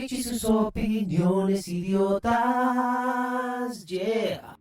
Rich y sus opiniones idiotas, yeah.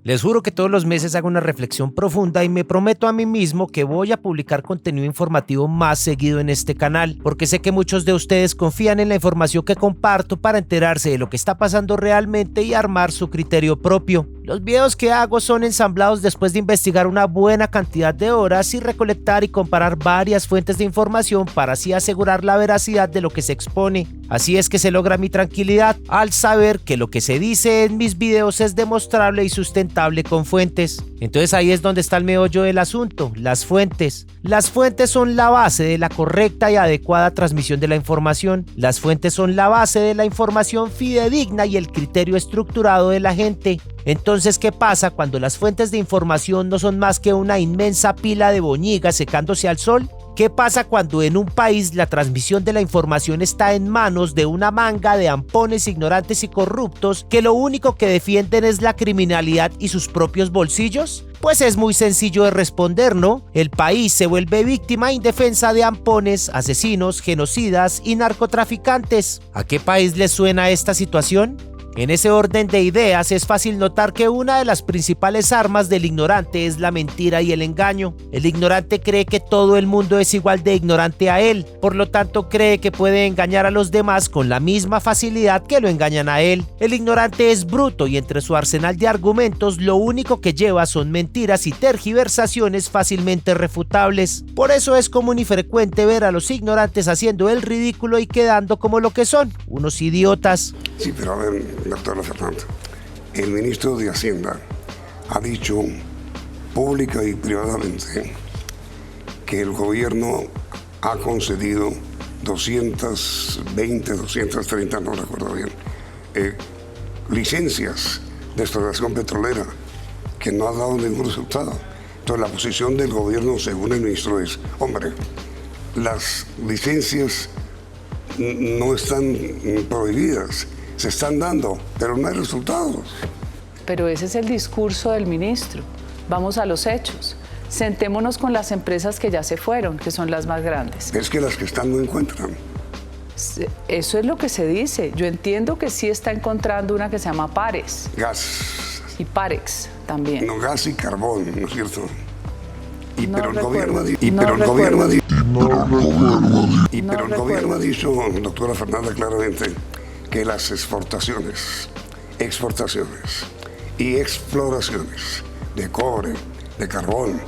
Les juro que todos los meses hago una reflexión profunda y me prometo a mí mismo que voy a publicar contenido informativo más seguido en este canal, porque sé que muchos de ustedes confían en la información que comparto para enterarse de lo que está pasando realmente y armar su criterio propio. Los videos que hago son ensamblados después de investigar una buena cantidad de horas y recolectar y comparar varias fuentes de información para así asegurar la veracidad de lo que se expone. Así es que se logra mi tranquilidad al saber que lo que se dice en mis videos es demostrable y sustentable con fuentes. Entonces ahí es donde está el meollo del asunto, las fuentes. Las fuentes son la base de la correcta y adecuada transmisión de la información. Las fuentes son la base de la información fidedigna y el criterio estructurado de la gente. Entonces, ¿qué pasa cuando las fuentes de información no son más que una inmensa pila de boñigas secándose al sol? ¿Qué pasa cuando en un país la transmisión de la información está en manos de una manga de ampones ignorantes y corruptos que lo único que defienden es la criminalidad y sus propios bolsillos? Pues es muy sencillo de responder, ¿no? El país se vuelve víctima indefensa de ampones, asesinos, genocidas y narcotraficantes. ¿A qué país les suena esta situación? En ese orden de ideas es fácil notar que una de las principales armas del ignorante es la mentira y el engaño. El ignorante cree que todo el mundo es igual de ignorante a él, por lo tanto cree que puede engañar a los demás con la misma facilidad que lo engañan a él. El ignorante es bruto y entre su arsenal de argumentos lo único que lleva son mentiras y tergiversaciones fácilmente refutables. Por eso es común y frecuente ver a los ignorantes haciendo el ridículo y quedando como lo que son, unos idiotas. Sí, pero a ver, doctora Fernanda, el ministro de Hacienda ha dicho pública y privadamente que el gobierno ha concedido 220, 230, no recuerdo bien, licencias de exploración petrolera que no ha dado ningún resultado. Entonces la posición del gobierno, según el ministro, es, hombre, las licencias no están prohibidas, se están dando, pero no hay resultados. Pero ese es el discurso del ministro. Vamos a los hechos. Sentémonos con las empresas que ya se fueron, que son las más grandes. Es que las que están no encuentran. Eso es lo que se dice. Yo entiendo que sí está encontrando una que se llama Pares. Gas. Y Parex también. No, gas y carbón, ¿no es cierto? Pero el gobierno ha dicho, doctora Fernanda, claramente, que las exportaciones y exploraciones de cobre, de carbón,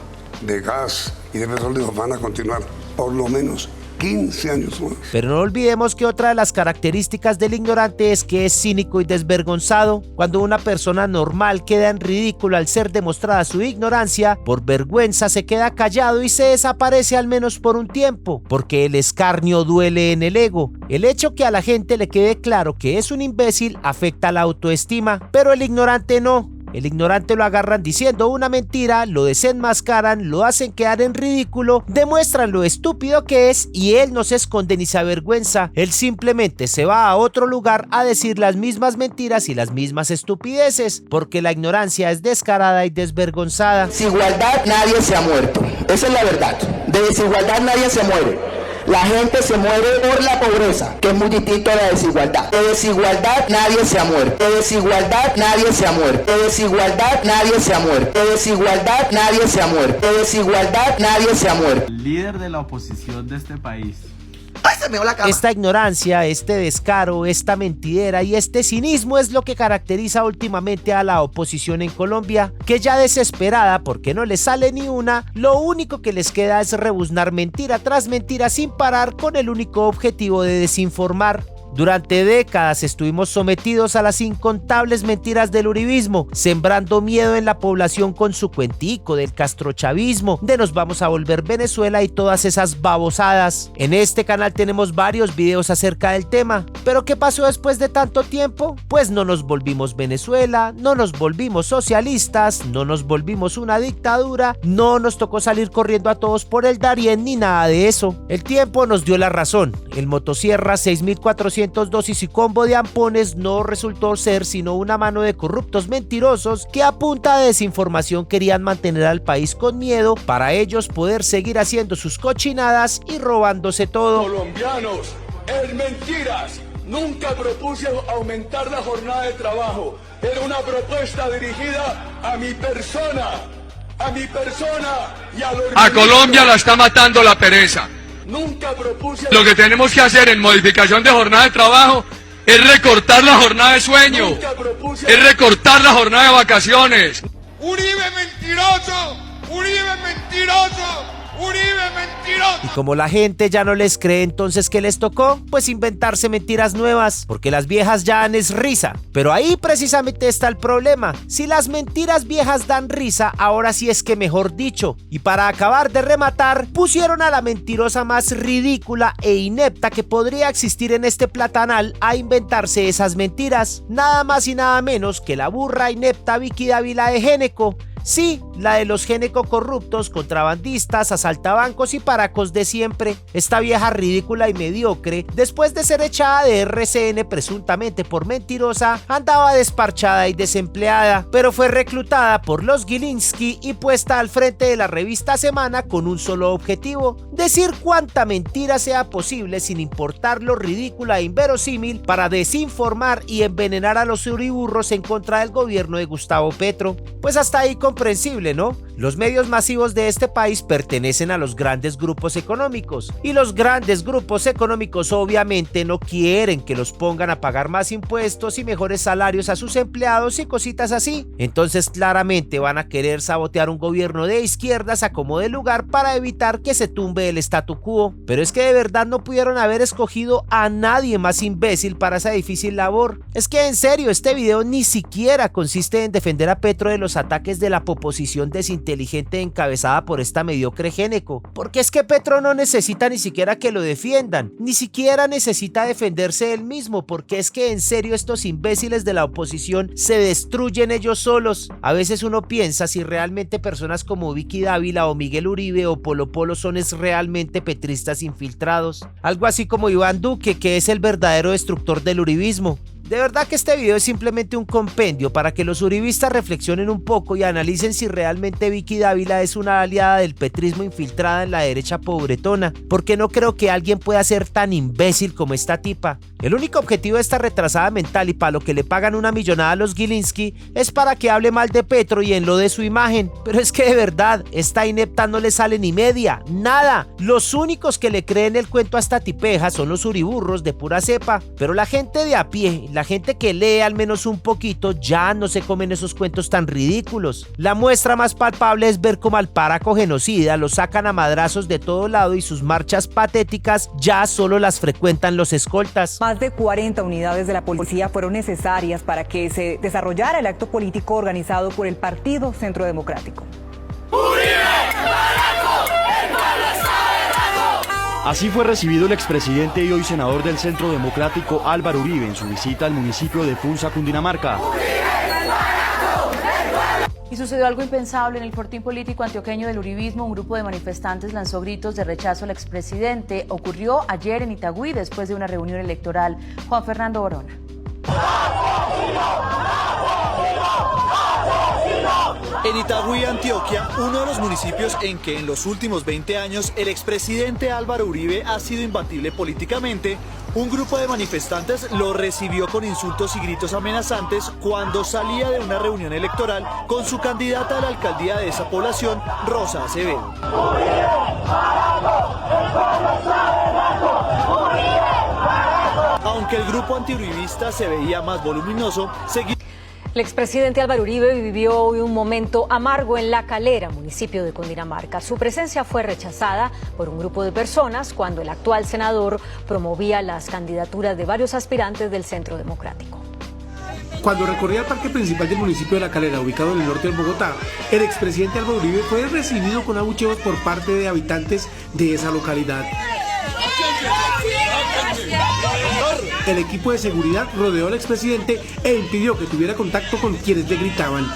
de gas y de petróleo van a continuar por lo menos 15 años más. Pero no olvidemos que otra de las características del ignorante es que es cínico y desvergonzado. Cuando una persona normal queda en ridículo al ser demostrada su ignorancia, por vergüenza se queda callado y se desaparece al menos por un tiempo, porque el escarnio duele en el ego. El hecho que a la gente le quede claro que es un imbécil afecta la autoestima, pero el ignorante no. El ignorante lo agarran diciendo una mentira, lo desenmascaran, lo hacen quedar en ridículo, demuestran lo estúpido que es y él no se esconde ni se avergüenza. Él simplemente se va a otro lugar a decir las mismas mentiras y las mismas estupideces, porque la ignorancia es descarada y desvergonzada. Desigualdad nadie se ha muerto, esa es la verdad. De desigualdad nadie se muere. La gente se muere por la pobreza, que es muy distinto a la desigualdad. De desigualdad nadie se ha muerto. De desigualdad nadie se ha muerto. De desigualdad nadie se ha muerto. De desigualdad nadie se ha muerto. De desigualdad nadie se ha muerto. El líder de la oposición de este país. ¡Ay, se me va la cama! Esta ignorancia, este descaro, esta mentidera y este cinismo es lo que caracteriza últimamente a la oposición en Colombia, que ya desesperada porque no le sale ni una, lo único que les queda es rebuznar mentira tras mentira sin parar con el único objetivo de desinformar. Durante décadas estuvimos sometidos a las incontables mentiras del uribismo, sembrando miedo en la población con su cuentico del castrochavismo, de nos vamos a volver Venezuela y todas esas babosadas. En este canal tenemos varios videos acerca del tema, pero ¿qué pasó después de tanto tiempo? Pues no nos volvimos Venezuela, no nos volvimos socialistas, no nos volvimos una dictadura, no nos tocó salir corriendo a todos por el Darién ni nada de eso. El tiempo nos dio la razón, el motosierra 6400 y su combo de ampones no resultó ser sino una mano de corruptos mentirosos que a punta de desinformación querían mantener al país con miedo para ellos poder seguir haciendo sus cochinadas y robándose todo. Colombianos, es mentiras. Nunca propuse aumentar la jornada de trabajo. Era una propuesta dirigida a mi persona y a Colombia la está matando la pereza. Nunca propuse. Lo que tenemos que hacer en modificación de jornada de trabajo es recortar la jornada de sueño, es recortar la jornada de vacaciones. Uribe mentiroso, Uribe mentiroso. ¡Uribe mentiroso! Y como la gente ya no les cree, entonces ¿qué les tocó? Pues inventarse mentiras nuevas, porque las viejas ya dan es risa. Pero ahí precisamente está el problema. Si las mentiras viejas dan risa, ahora sí es que mejor dicho. Y para acabar de rematar, pusieron a la mentirosa más ridícula e inepta que podría existir en este platanal a inventarse esas mentiras. Nada más y nada menos que la burra inepta Vicky Dávila de Géneco. Sí, la de los Géneco corruptos, contrabandistas, asaltabancos y paracos de siempre. Esta vieja ridícula y mediocre, después de ser echada de RCN presuntamente por mentirosa, andaba desparchada y desempleada, pero fue reclutada por los Gilinski y puesta al frente de la revista Semana con un solo objetivo: decir cuánta mentira sea posible sin importar lo ridícula e inverosímil, para desinformar y envenenar a los uriburros en contra del gobierno de Gustavo Petro. Pues hasta ahí comprensible, ¿no? Los medios masivos de este país pertenecen a los grandes grupos económicos, y los grandes grupos económicos obviamente no quieren que los pongan a pagar más impuestos y mejores salarios a sus empleados y cositas así. Entonces claramente van a querer sabotear un gobierno de izquierdas a como de lugar para evitar que se tumbe el statu quo. Pero es que de verdad no pudieron haber escogido a nadie más imbécil para esa difícil labor. Es que en serio, este video ni siquiera consiste en defender a Petro de los ataques de la oposición desinteligente encabezada por esta mediocre Géneco, porque es que Petro no necesita ni siquiera que lo defiendan, ni siquiera necesita defenderse él mismo, porque es que en serio estos imbéciles de la oposición se destruyen ellos solos. A veces uno piensa si realmente personas como Vicky Dávila o Miguel Uribe o Polo Polo son realmente petristas infiltrados, algo así como Iván Duque, que es el verdadero destructor del uribismo. De verdad que este video es simplemente un compendio para que los uribistas reflexionen un poco y analicen si realmente Vicky Dávila es una aliada del petrismo infiltrada en la derecha pobretona, porque no creo que alguien pueda ser tan imbécil como esta tipa. El único objetivo de esta retrasada mental, y para lo que le pagan una millonada a los Gilinski, es para que hable mal de Petro y en lo de su imagen. Pero es que de verdad, esta inepta no le sale ni media, nada. Los únicos que le creen el cuento a esta tipeja son los uriburros de pura cepa, pero la gente de a pie, la gente que lee al menos un poquito, ya no se comen esos cuentos tan ridículos. La muestra más palpable es ver cómo al paraco genocida lo sacan a madrazos de todo lado y sus marchas patéticas ya solo las frecuentan los escoltas. Más de 40 unidades de la policía fueron necesarias para que se desarrollara el acto político organizado por el Partido Centro Democrático. Así fue recibido el expresidente y hoy senador del Centro Democrático Álvaro Uribe en su visita al municipio de Funza, Cundinamarca. Y sucedió algo impensable en el fortín político antioqueño del uribismo. Un grupo de manifestantes lanzó gritos de rechazo al expresidente. Ocurrió ayer en Itagüí después de una reunión electoral. Juan Fernando Borona. En Itagüí, Antioquia, uno de los municipios en que en los últimos 20 años el expresidente Álvaro Uribe ha sido imbatible políticamente, un grupo de manifestantes lo recibió con insultos y gritos amenazantes cuando salía de una reunión electoral con su candidata a la alcaldía de esa población, Rosa Acevedo. Aunque el grupo antiuribista se veía más voluminoso, seguía. El expresidente Álvaro Uribe vivió hoy un momento amargo en La Calera, municipio de Cundinamarca. Su presencia fue rechazada por un grupo de personas cuando el actual senador promovía las candidaturas de varios aspirantes del Centro Democrático. Cuando recorría el parque principal del municipio de La Calera, ubicado en el norte de Bogotá, el expresidente Álvaro Uribe fue recibido con abucheos por parte de habitantes de esa localidad. El equipo de seguridad rodeó al expresidente e impidió que tuviera contacto con quienes le gritaban.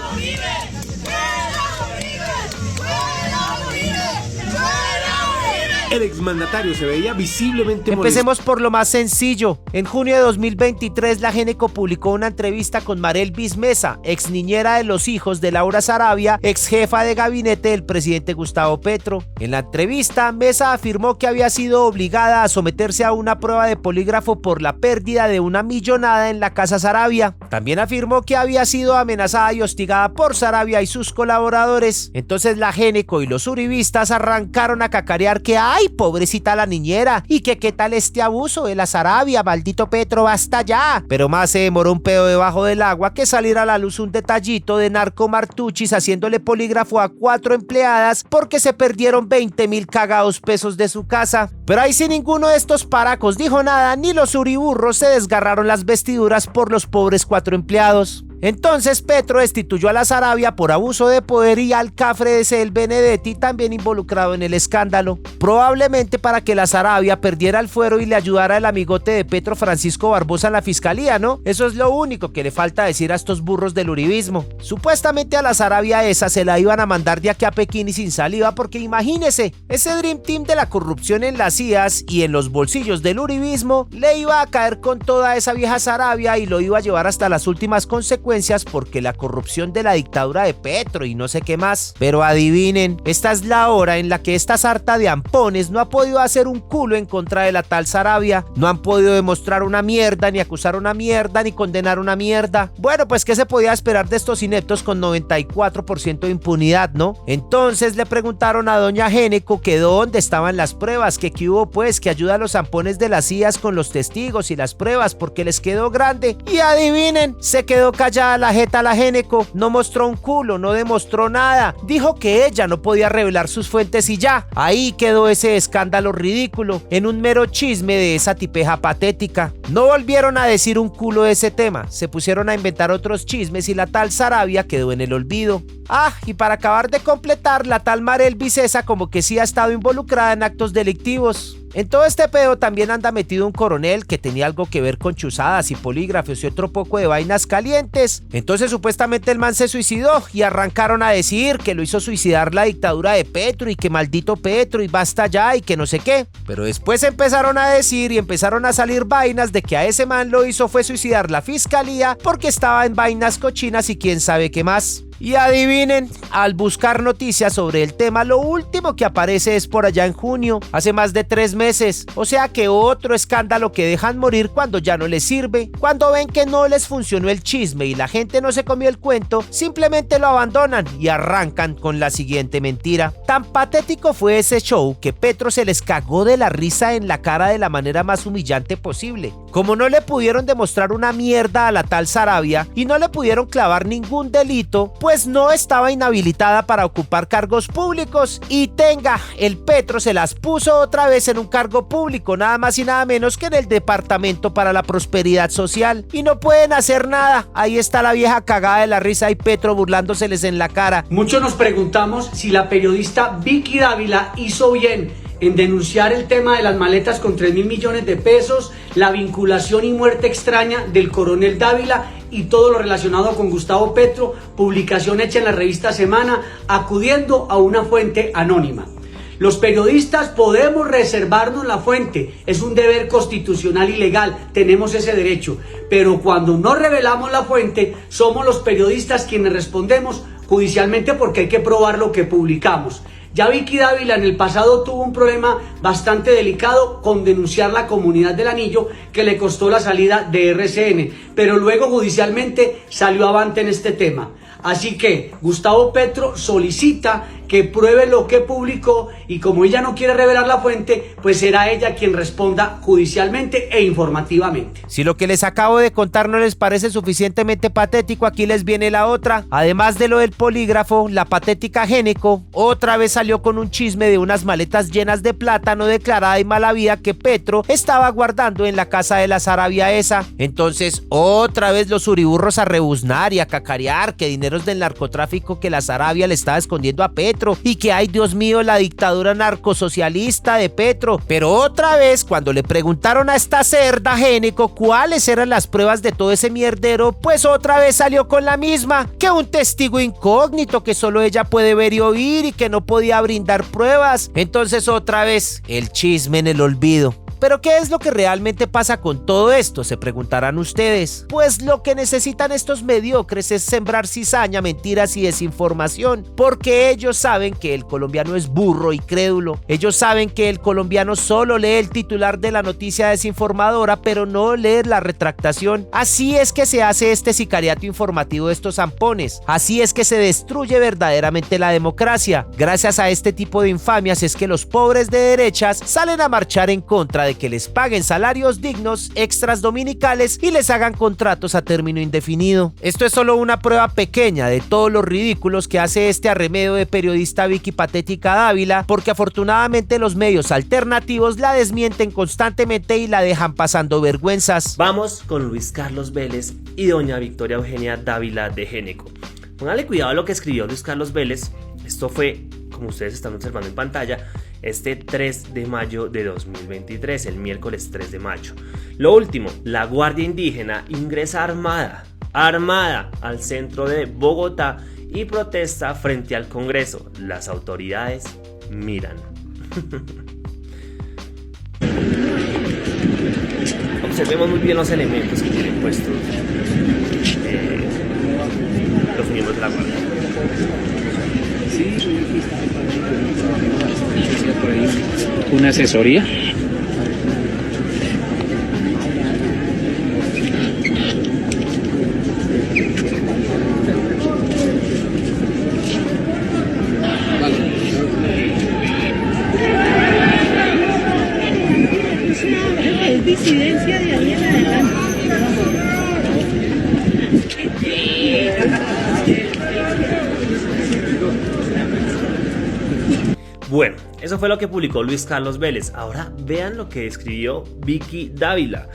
El exmandatario se veía visiblemente molesto. Empecemos por lo más sencillo. En junio de 2023, la Géneco publicó una entrevista con Marelvis Mesa, ex niñera de los hijos de Laura Saravia, ex jefa de gabinete del presidente Gustavo Petro. En la entrevista, Mesa afirmó que había sido obligada a someterse a una prueba de polígrafo por la pérdida de una millonada en la casa Saravia. También afirmó que había sido amenazada y hostigada por Saravia y sus colaboradores. Entonces la Géneco y los uribistas arrancaron a cacarear que ¡ay, pobrecita la niñera! Y que qué tal este abuso de la Saravia, maldito Petro, basta ya. Pero más se demoró un pedo debajo del agua que salir a la luz un detallito de narcomartuchis haciéndole polígrafo a 4 empleadas porque se perdieron 20.000 cagados pesos de su casa. Pero ahí sí ninguno de estos paracos dijo nada, ni los uriburros se desgarraron las vestiduras por los pobres 4 empleados. Entonces Petro destituyó a la Saravia por abuso de poder y al cafre de Cel Benedetti, también involucrado en el escándalo, probablemente para que la Saravia perdiera el fuero y le ayudara el amigote de Petro, Francisco Barbosa, en la fiscalía, ¿no? Eso es lo único que le falta decir a estos burros del uribismo. Supuestamente a la Saravia esa se la iban a mandar de aquí a Pekín y sin saliva, porque imagínese, ese Dream Team de la corrupción en las IAS y en los bolsillos del uribismo le iba a caer con toda esa vieja Saravia y lo iba a llevar hasta las últimas consecuencias porque la corrupción de la dictadura de Petro y no sé qué más. Pero adivinen, esta es la hora en la que esta sarta de ampones no ha podido hacer un culo en contra de la tal Saravia, no han podido demostrar una mierda, ni acusar una mierda, ni condenar una mierda. Bueno, pues ¿qué se podía esperar de estos ineptos con 94% de impunidad, no? Entonces le preguntaron a doña Géneco que dónde estaban las pruebas, que qué hubo pues, que ayuda a los ampones de las IAS con los testigos y las pruebas porque les quedó grande. Y adivinen, se quedó callada la jeta la Géneco, no mostró un culo, no demostró nada, dijo que ella no podía revelar sus fuentes y ya, ahí quedó ese escándalo ridículo, en un mero chisme de esa tipeja patética. No volvieron a decir un culo de ese tema, se pusieron a inventar otros chismes y la tal Saravia quedó en el olvido. Ah, y para acabar de completar, la tal Marelvis Mesa como que sí ha estado involucrada en actos delictivos. En todo este pedo también anda metido un coronel que tenía algo que ver con chuzadas y polígrafos y otro poco de vainas calientes. Entonces supuestamente el man se suicidó y arrancaron a decir que lo hizo suicidar la dictadura de Petro y que maldito Petro y basta ya y que no sé qué. Pero después empezaron a decir y empezaron a salir vainas de que a ese man lo hizo fue suicidar la fiscalía porque estaba en vainas cochinas y quién sabe qué más. Y adivinen, al buscar noticias sobre el tema, lo último que aparece es por allá en junio, hace más de 3 meses. O sea que otro escándalo que dejan morir cuando ya no les sirve. Cuando ven que no les funcionó el chisme y la gente no se comió el cuento, simplemente lo abandonan y arrancan con la siguiente mentira. Tan patético fue ese show que Petro se les cagó de la risa en la cara de la manera más humillante posible. Como no le pudieron demostrar una mierda a la tal Saravia y no le pudieron clavar ningún delito, pues no estaba inhabilitada para ocupar cargos públicos y tenga, el Petro se las puso otra vez en un cargo público, nada más y nada menos que en el Departamento para la Prosperidad Social y no pueden hacer nada. Ahí está la vieja cagada de la risa y Petro burlándoseles en la cara. Muchos nos preguntamos si la periodista Vicky Dávila hizo bien en denunciar el tema de las maletas con 3.000 millones de pesos, la vinculación y muerte extraña del coronel Dávila y todo lo relacionado con Gustavo Petro, publicación hecha en la revista Semana, acudiendo a una fuente anónima. Los periodistas podemos reservarnos la fuente, es un deber constitucional y legal, tenemos ese derecho, pero cuando no revelamos la fuente, somos los periodistas quienes respondemos judicialmente porque hay que probar lo que publicamos. Ya Vicky Dávila en el pasado tuvo un problema bastante delicado con denunciar la Comunidad del Anillo que le costó la salida de RCN, pero luego judicialmente salió avante en este tema. Así que Gustavo Petro solicita que pruebe lo que publicó y como ella no quiere revelar la fuente, pues será ella quien responda judicialmente e informativamente. Si lo que les acabo de contar no les parece suficientemente patético, aquí les viene la otra. Además de lo del polígrafo, la patética Géneco otra vez salió con un chisme de unas maletas llenas de plata no declarada y mala vida que Petro estaba guardando en la casa de la Saravia esa. Entonces otra vez los uriburros a rebuznar y a cacarear que dineros del narcotráfico que la Saravia le estaba escondiendo a Petro Petro y que ay Dios mío la dictadura narcosocialista de Petro, pero otra vez cuando le preguntaron a esta cerda Géneco cuáles eran las pruebas de todo ese mierdero, pues otra vez salió con la misma, que un testigo incógnito que solo ella puede ver y oír y que no podía brindar pruebas. Entonces otra vez el chisme en el olvido. ¿Pero qué es lo que realmente pasa con todo esto? Se preguntarán ustedes. Pues lo que necesitan estos mediocres es sembrar cizaña, mentiras y desinformación, porque ellos saben que el colombiano es burro y crédulo. Ellos saben que el colombiano solo lee el titular de la noticia desinformadora, pero no lee la retractación. Así es que se hace este sicariato informativo de estos zampones. Así es que se destruye verdaderamente la democracia. Gracias a este tipo de infamias es que los pobres de derechas salen a marchar en contra de que les paguen salarios dignos, extras dominicales y les hagan contratos a término indefinido. Esto es solo una prueba pequeña de todos los ridículos que hace este arremedo de periodista Vicky Patética Dávila, porque afortunadamente los medios alternativos la desmienten constantemente y la dejan pasando vergüenzas. Vamos con Luis Carlos Vélez y doña Victoria Eugenia Dávila de Géneco. Póngale cuidado a lo que escribió Luis Carlos Vélez. Esto fue, como ustedes están observando en pantalla, este 3 de mayo de 2023, el miércoles 3 de mayo. Lo último, la Guardia Indígena ingresa armada al centro de Bogotá y protesta frente al Congreso. Las autoridades miran. Observemos muy bien los elementos que tienen puestos los miembros de la Guardia. Por ahí una asesoría. Es disidencia de ahí en adelante. Bueno, eso fue lo que publicó Luis Carlos Vélez. Ahora vean lo que escribió Vicky Dávila.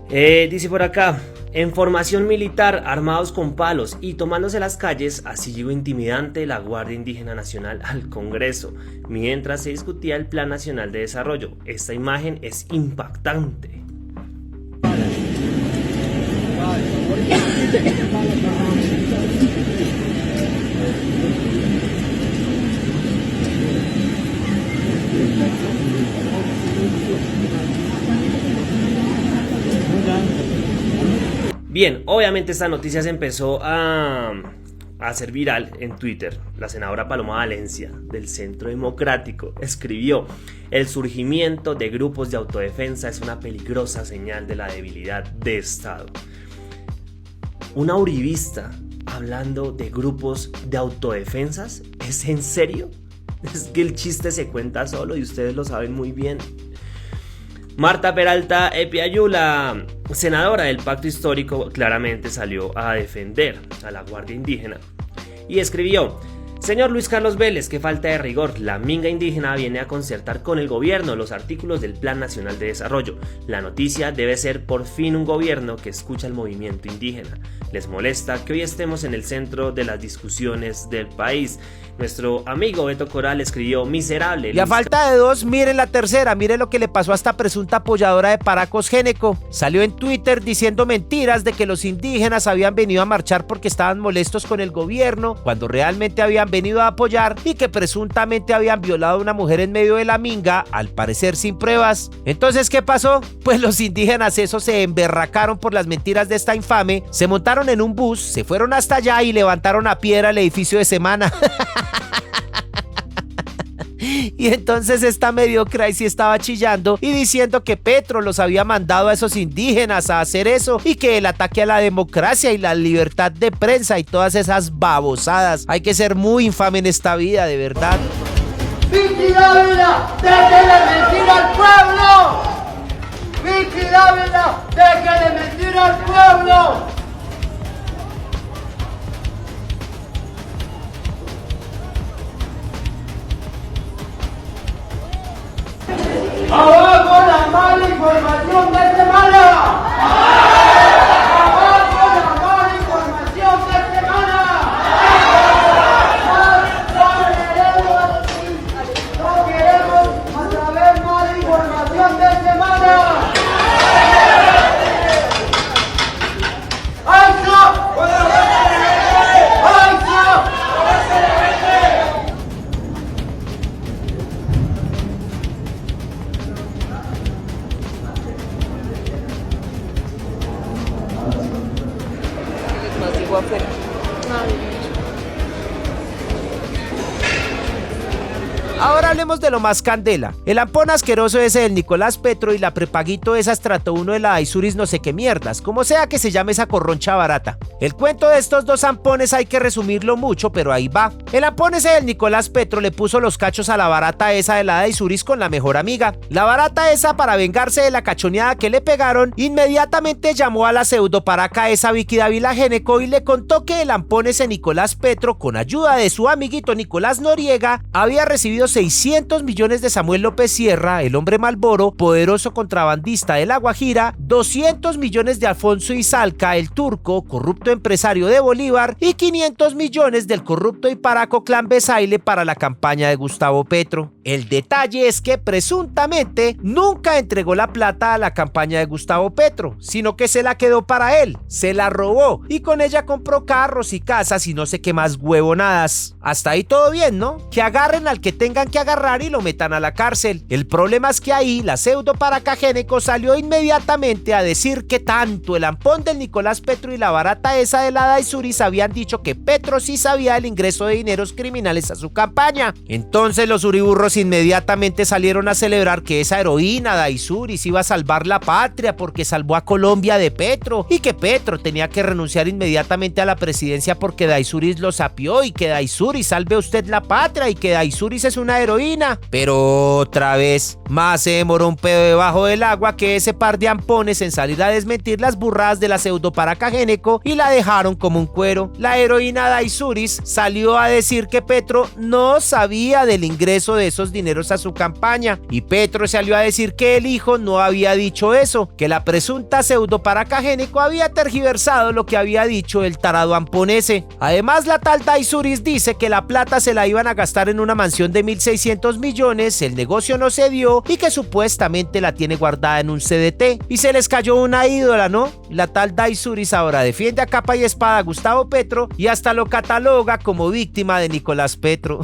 Dice por acá: en formación militar, armados con palos y tomándose las calles, así llegó intimidante la Guardia Indígena Nacional al Congreso, mientras se discutía el Plan Nacional de Desarrollo. Esta imagen es impactante. Bien, obviamente esta noticia se empezó a hacer viral en Twitter. La senadora Paloma Valencia, del Centro Democrático, escribió: el surgimiento de grupos de autodefensa es una peligrosa señal de la debilidad de Estado. Una uribista hablando de grupos de autodefensas, ¿es en serio? Es que el chiste se cuenta solo y ustedes lo saben muy bien. Marta Peralta Epiayula, senadora del Pacto Histórico, claramente salió a defender a la Guardia Indígena y escribió: señor Luis Carlos Vélez, qué falta de rigor. La minga indígena viene a concertar con el gobierno los artículos del Plan Nacional de Desarrollo. La noticia debe ser por fin un gobierno que escucha el movimiento indígena. ¿Les molesta que hoy estemos en el centro de las discusiones del país? Nuestro amigo Beto Coral escribió: miserable. Y a falta de dos, miren la tercera. Miren lo que le pasó a esta presunta apoyadora de Paracos Géneco. Salió en Twitter diciendo mentiras de que los indígenas habían venido a marchar porque estaban molestos con el gobierno, cuando realmente habían venido a apoyar, y que presuntamente habían violado a una mujer en medio de la minga, al parecer sin pruebas. Entonces, ¿qué pasó? Pues los indígenas esos se emberracaron por las mentiras de esta infame, se montaron en un bus, se fueron hasta allá y levantaron a piedra el edificio de Semana. Y entonces esta mediocre ahí sí estaba chillando y diciendo que Petro los había mandado a esos indígenas a hacer eso, y que el ataque a la democracia y la libertad de prensa y todas esas babosadas. Hay que ser muy infame en esta vida, de verdad. ¡Vicky Dávila, déjele mentir al pueblo! ¡Vicky Dávila, déjele mentir al pueblo! ¡Abajo la mala información de semana! ¡Abajo la mala información de semana! ¡Más vale algo afuera? Ahora hablemos de lo más candela. El ampón asqueroso ese del Nicolás Petro y la prepaguito esa estrato 1 de la Daisuris no sé qué mierdas, como sea que se llame esa corroncha barata. El cuento de estos dos ampones hay que resumirlo mucho, pero ahí va. El ampón ese del Nicolás Petro le puso los cachos a la barata esa de la Daisuris con la mejor amiga. La barata esa, para vengarse de la cachoneada que le pegaron, inmediatamente llamó a la pseudoparaca esa Vicky Dávila Géneco y le contó que el ampón ese Nicolás Petro, con ayuda de su amiguito Nicolás Noriega, había recibido 600 millones de Samuel López Sierra, el hombre Malboro, poderoso contrabandista de La Guajira, 200 millones de Alfonso Izalca, el turco, corrupto empresario de Bolívar, y 500 millones del corrupto y paraco clan Besaile para la campaña de Gustavo Petro. El detalle es que presuntamente nunca entregó la plata a la campaña de Gustavo Petro, sino que se la quedó para él, se la robó y con ella compró carros y casas y no sé qué más huevonadas. Hasta ahí todo bien, ¿no? Que agarren al que tengan que agarrar y lo metan a la cárcel. El problema es que ahí la pseudoparaca Géneco salió inmediatamente a decir que tanto el ampón del Nicolás Petro y la barata esa de la Daisuris habían dicho que Petro sí sabía del ingreso de dineros criminales a su campaña. Entonces los uriburros inmediatamente salieron a celebrar que esa heroína Daisuris iba a salvar la patria porque salvó a Colombia de Petro y que Petro tenía que renunciar inmediatamente a la presidencia porque Daisuris lo sapió y que Daisuris salve usted la patria y que Daisuris es una heroína. Pero otra vez, más se demoró un pedo debajo del agua que ese par de ampones en salir a desmentir las burradas de la pseudoparaca Géneco y la dejaron como un cuero. La heroína Daisuris salió a decir que Petro no sabía del ingreso de esos dineros a su campaña y Petro salió a decir que el hijo no había dicho eso, que la presunta pseudoparaca Géneco había tergiversado lo que había dicho el tarado amponese. Además, la tal Daisuris dice que la plata se la iban a gastar en una mansión de 1.600 millones, el negocio no se dio y que supuestamente la tiene guardada en un CDT. Y se les cayó una ídola, ¿no? La tal Daisuris ahora defiende a capa y espada a Gustavo Petro y hasta lo cataloga como víctima de Nicolás Petro.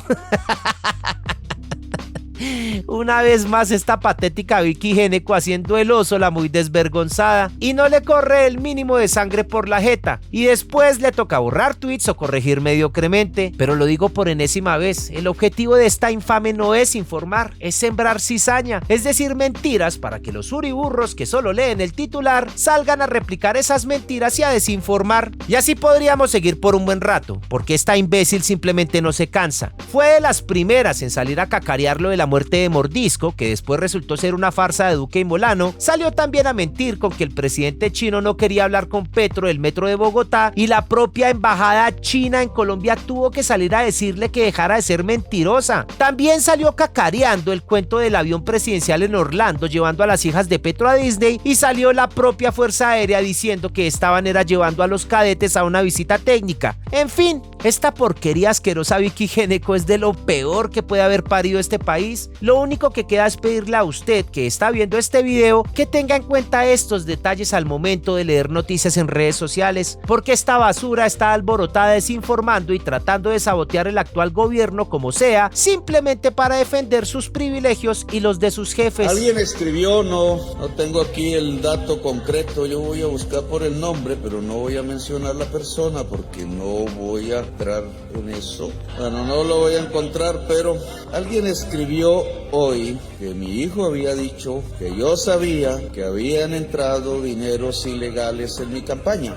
Una vez más esta patética Vicky Géneco haciendo el oso la muy desvergonzada y no le corre el mínimo de sangre por la jeta y después le toca borrar tweets o corregir mediocremente, pero lo digo por enésima vez, el objetivo de esta infame no es informar, es sembrar cizaña, es decir mentiras para que los uriburros que solo leen el titular salgan a replicar esas mentiras y a desinformar. Y así podríamos seguir por un buen rato, porque esta imbécil simplemente no se cansa. Fue de las primeras en salir a cacarear lo de la muerte de Mordisco, que después resultó ser una farsa de Duque y Molano. Salió también a mentir con que el presidente chino no quería hablar con Petro del metro de Bogotá y la propia embajada china en Colombia tuvo que salir a decirle que dejara de ser mentirosa. También salió cacareando el cuento del avión presidencial en Orlando llevando a las hijas de Petro a Disney y salió la propia Fuerza Aérea diciendo que estaban era llevando a los cadetes a una visita técnica. En fin, esta porquería asquerosa Vicky Géneco es de lo peor que puede haber parido este país. Lo único que queda es pedirle a usted que está viendo este video que tenga en cuenta estos detalles al momento de leer noticias en redes sociales, porque esta basura está alborotada desinformando y tratando de sabotear el actual gobierno como sea, simplemente para defender sus privilegios y los de sus jefes. Alguien escribió, no tengo aquí el dato concreto, yo voy a buscar por el nombre, pero no voy a mencionar la persona porque no voy a entrar en eso. Bueno, no lo voy a encontrar, pero alguien escribió hoy que mi hijo había dicho que yo sabía que habían entrado dineros ilegales en mi campaña.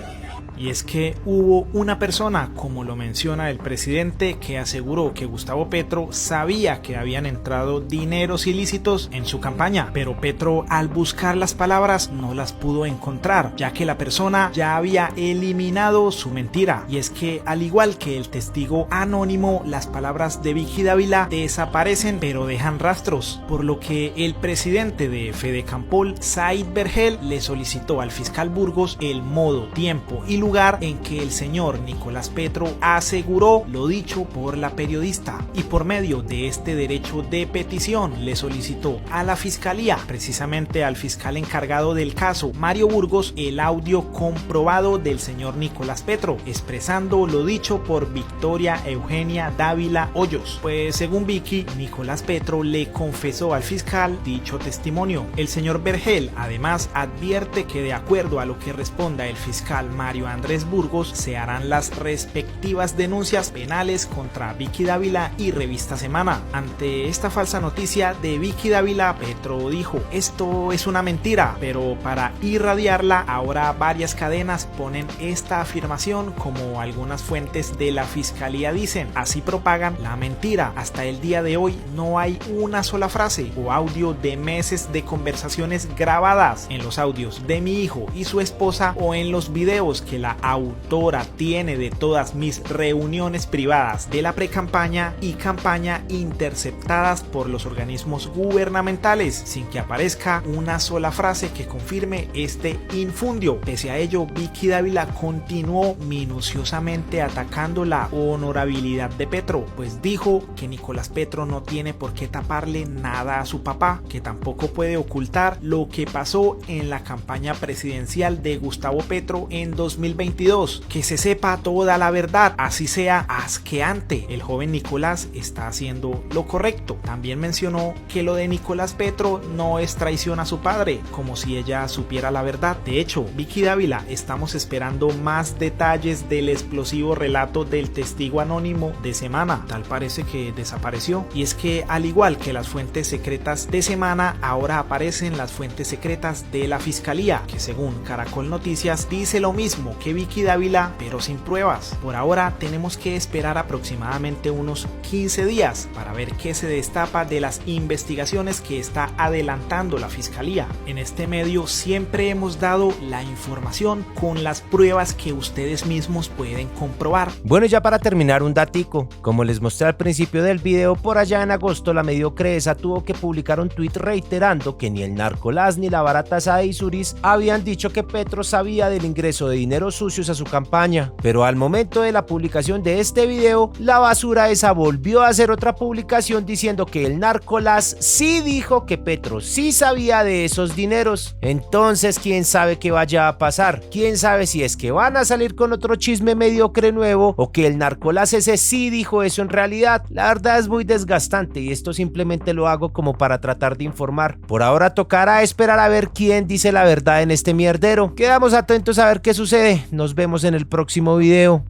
Y es que hubo una persona, como lo menciona el presidente, que aseguró que Gustavo Petro sabía que habían entrado dineros ilícitos en su campaña, pero Petro al buscar las palabras no las pudo encontrar, ya que la persona ya había eliminado su mentira. Y es que al igual que el testigo anónimo, las palabras de Vicky Dávila desaparecen pero dejan rastros, por lo que el presidente de Fedecampol, Said Vergel, le solicitó al fiscal Burgos el modo, tiempo y lugar en que el señor Nicolás Petro aseguró lo dicho por la periodista, y por medio de este derecho de petición le solicitó a la fiscalía, precisamente al fiscal encargado del caso, Mario Burgos, el audio comprobado del señor Nicolás Petro, expresando lo dicho por Victoria Eugenia Dávila Hoyos. Pues según Vicky, Nicolás Petro le confesó al fiscal dicho testimonio. El señor Vergel además advierte que de acuerdo a lo que responda el fiscal Mario Andrés Burgos se harán las respectivas denuncias penales contra Vicky Dávila y Revista Semana. Ante esta falsa noticia de Vicky Dávila, Petro dijo: esto es una mentira, pero para irradiarla ahora varias cadenas ponen esta afirmación como algunas fuentes de la fiscalía dicen. Así propagan la mentira. Hasta el día de hoy no hay una sola frase o audio de meses de conversaciones grabadas en los audios de mi hijo y su esposa o en los videos que la autora tiene de todas mis reuniones privadas de la precampaña y campaña interceptadas por los organismos gubernamentales, sin que aparezca una sola frase que confirme este infundio. Pese a ello, Vicky Dávila continuó minuciosamente atacando la honorabilidad de Petro, pues dijo que Nicolás Petro no tiene por qué taparle nada a su papá, que tampoco puede ocultar lo que pasó en la campaña presidencial de Gustavo Petro en 2022, que se sepa toda la verdad, así sea asqueante. El joven Nicolás está haciendo lo correcto. También mencionó que lo de Nicolás Petro no es traición a su padre, como si ella supiera la verdad. De hecho, Vicky Dávila, estamos esperando más detalles del explosivo relato del testigo anónimo de Semana. Tal parece que desapareció. Y es que, al igual que las fuentes secretas de Semana, ahora aparecen las fuentes secretas de la fiscalía, que según Caracol Noticias dice lo mismo que Vicky Dávila, pero sin pruebas. Por ahora tenemos que esperar aproximadamente unos 15 días para ver qué se destapa de las investigaciones que está adelantando la fiscalía. En este medio siempre hemos dado la información con las pruebas que ustedes mismos pueden comprobar. Bueno, ya para terminar, un datico. Como les mostré al principio del video, por allá en agosto la mediocre esa tuvo que publicar un tuit reiterando que ni el Narcolás ni la barata esa de Isuris habían dicho que Petro sabía del ingreso de dineros sucios a su campaña. Pero al momento de la publicación de este video, la basura esa volvió a hacer otra publicación diciendo que el Narcolás sí dijo que Petro sí sabía de esos dineros. Entonces, ¿quién sabe qué vaya a pasar? ¿Quién sabe si es que van a salir con otro chisme mediocre nuevo o que el Narcolás ese sí dijo eso en realidad? La verdad es muy desgastante y esto simplemente lo hago como para tratar de informar. Por ahora tocará esperar a ver quién dice la verdad en este mierdero. Quedamos atentos a ver qué sucede. Nos vemos en el próximo video.